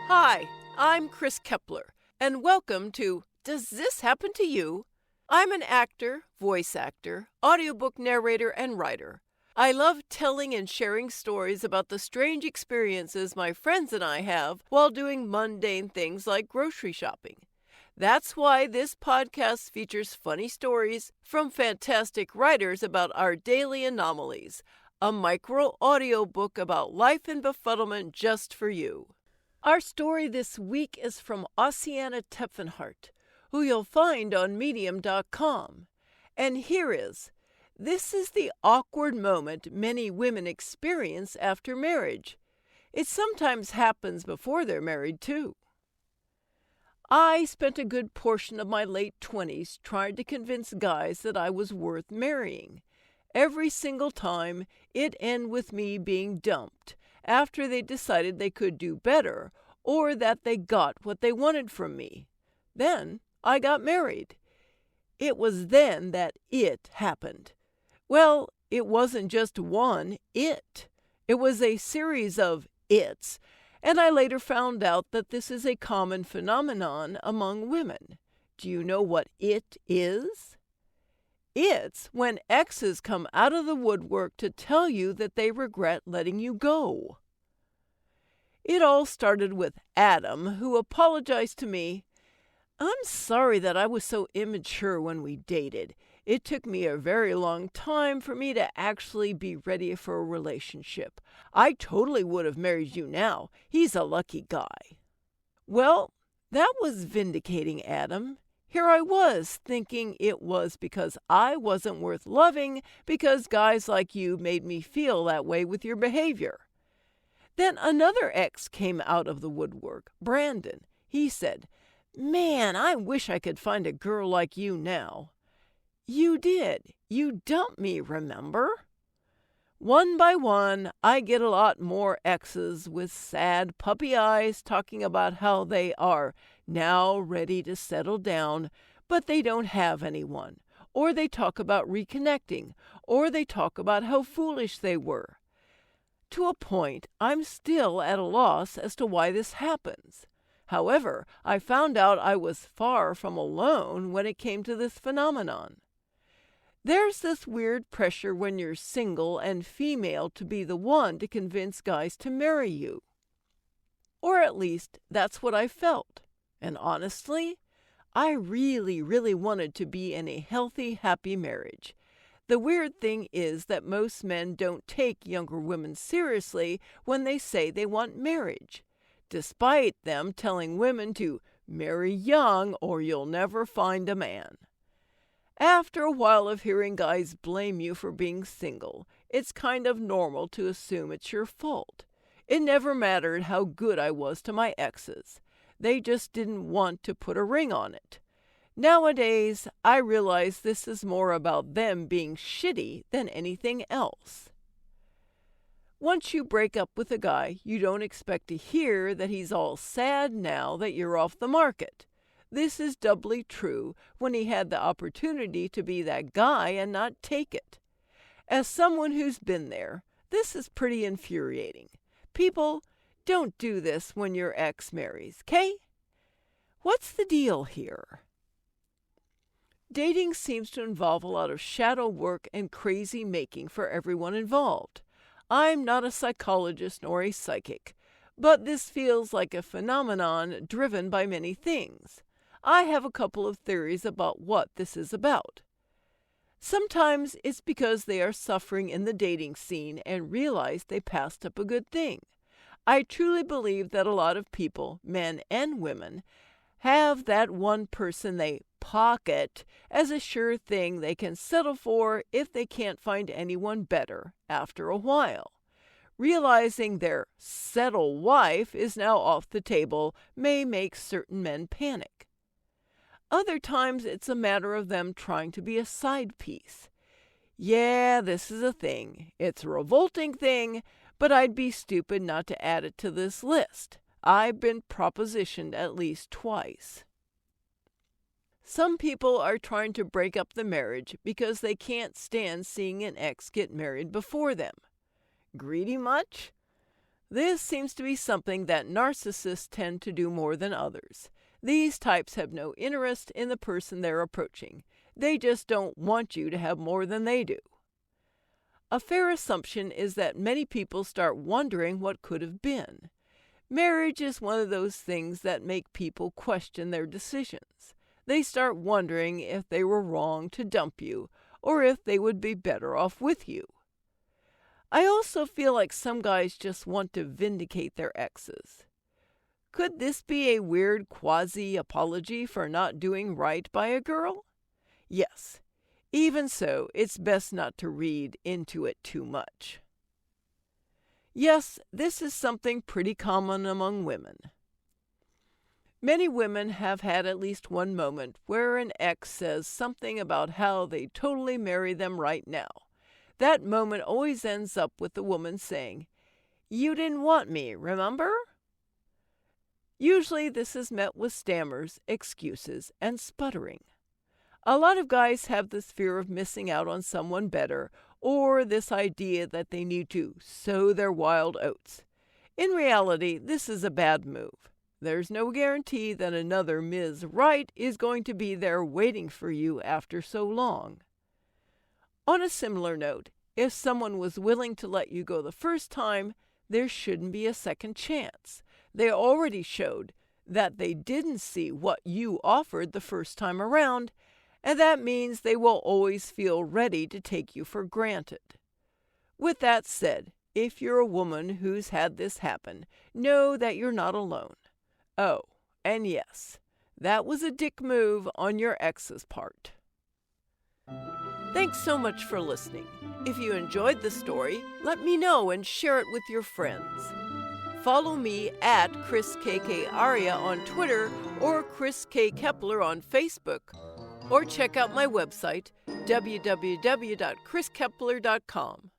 Hi, I'm Chris Kepler, and welcome to Does This Happen to You? I'm an actor, voice actor, audiobook narrator, and writer. I love telling and sharing stories about the strange experiences my friends and I have while doing mundane things like grocery shopping. That's why this podcast features funny stories from fantastic writers about our daily anomalies, a micro audiobook about life and befuddlement just for you. Our story this week is from Oceana Tepfenhart, who you'll find on medium.com. And here is, this is the awkward moment many women experience after marriage. It sometimes happens before they're married, too. I spent a good portion of my late 20s trying to convince guys that I was worth marrying. Every single time, it ended with me being dumped after they decided they could do better or that they got what they wanted from me. Then I got married. It was then that it happened. Well, it wasn't just one it. It was a series of it's, and I later found out that this is a common phenomenon among women. Do you know what it is? It's when exes come out of the woodwork to tell you that they regret letting you go. It all started with Adam, who apologized to me. I'm sorry that I was so immature when we dated. It took me a very long time for me to actually be ready for a relationship. I totally would have married you now. He's a lucky guy. Well, that was vindicating, Adam. Here I was, thinking it was because I wasn't worth loving because guys like you made me feel that way with your behavior. Then another ex came out of the woodwork, Brandon. He said, "Man, I wish I could find a girl like you now." You did. You dumped me, remember? One by one, I get a lot more exes with sad puppy eyes talking about how they are now ready to settle down, but they don't have anyone. Or they talk about reconnecting, or they talk about how foolish they were. To a point, I'm still at a loss as to why this happens. However, I found out I was far from alone when it came to this phenomenon. There's this weird pressure when you're single and female to be the one to convince guys to marry you. Or at least, that's what I felt. And honestly, I really, really wanted to be in a healthy, happy marriage. The weird thing is that most men don't take younger women seriously when they say they want marriage, despite them telling women to marry young or you'll never find a man. After a while of hearing guys blame you for being single, it's kind of normal to assume it's your fault. It never mattered how good I was to my exes. They just didn't want to put a ring on it. Nowadays, I realize this is more about them being shitty than anything else. Once you break up with a guy, you don't expect to hear that he's all sad now that you're off the market. This is doubly true when he had the opportunity to be that guy and not take it. As someone who's been there, this is pretty infuriating. People, don't do this when your ex marries, 'kay? What's the deal here? Dating seems to involve a lot of shadow work and crazy making for everyone involved. I'm not a psychologist nor a psychic, but this feels like a phenomenon driven by many things. I have a couple of theories about what this is about. Sometimes it's because they are suffering in the dating scene and realize they passed up a good thing. I truly believe that a lot of people, men and women, have that one person they pocket as a sure thing they can settle for if they can't find anyone better after a while. Realizing their settle wife is now off the table may make certain men panic. Other times it's a matter of them trying to be a side piece. Yeah, this is a thing. It's a revolting thing, but I'd be stupid not to add it to this list. I've been propositioned at least twice. Some people are trying to break up the marriage because they can't stand seeing an ex get married before them. Greedy much? This seems to be something that narcissists tend to do more than others. These types have no interest in the person they're approaching. They just don't want you to have more than they do. A fair assumption is that many people start wondering what could have been. Marriage is one of those things that make people question their decisions. They start wondering if they were wrong to dump you, or if they would be better off with you. I also feel like some guys just want to vindicate their exes. Could this be a weird quasi-apology for not doing right by a girl? Yes. Even so, it's best not to read into it too much. Yes, this is something pretty common among women. Many women have had at least one moment where an ex says something about how they totally marry them right now. That moment always ends up with the woman saying, "You didn't want me, remember?" Usually this is met with stammers, excuses, and sputtering. A lot of guys have this fear of missing out on someone better, or this idea that they need to sow their wild oats. In reality, this is a bad move. There's no guarantee that another Ms. Right is going to be there waiting for you after so long. On a similar note, if someone was willing to let you go the first time, there shouldn't be a second chance. They already showed that they didn't see what you offered the first time around, and that means they will always feel ready to take you for granted. With that said, if you're a woman who's had this happen, know that you're not alone. Oh, and yes, that was a dick move on your ex's part. Thanks so much for listening. If you enjoyed the story, let me know and share it with your friends. Follow me at Chris KK Aria on Twitter or Chris K. Kepler on Facebook, or check out my website, www.chriskepler.com.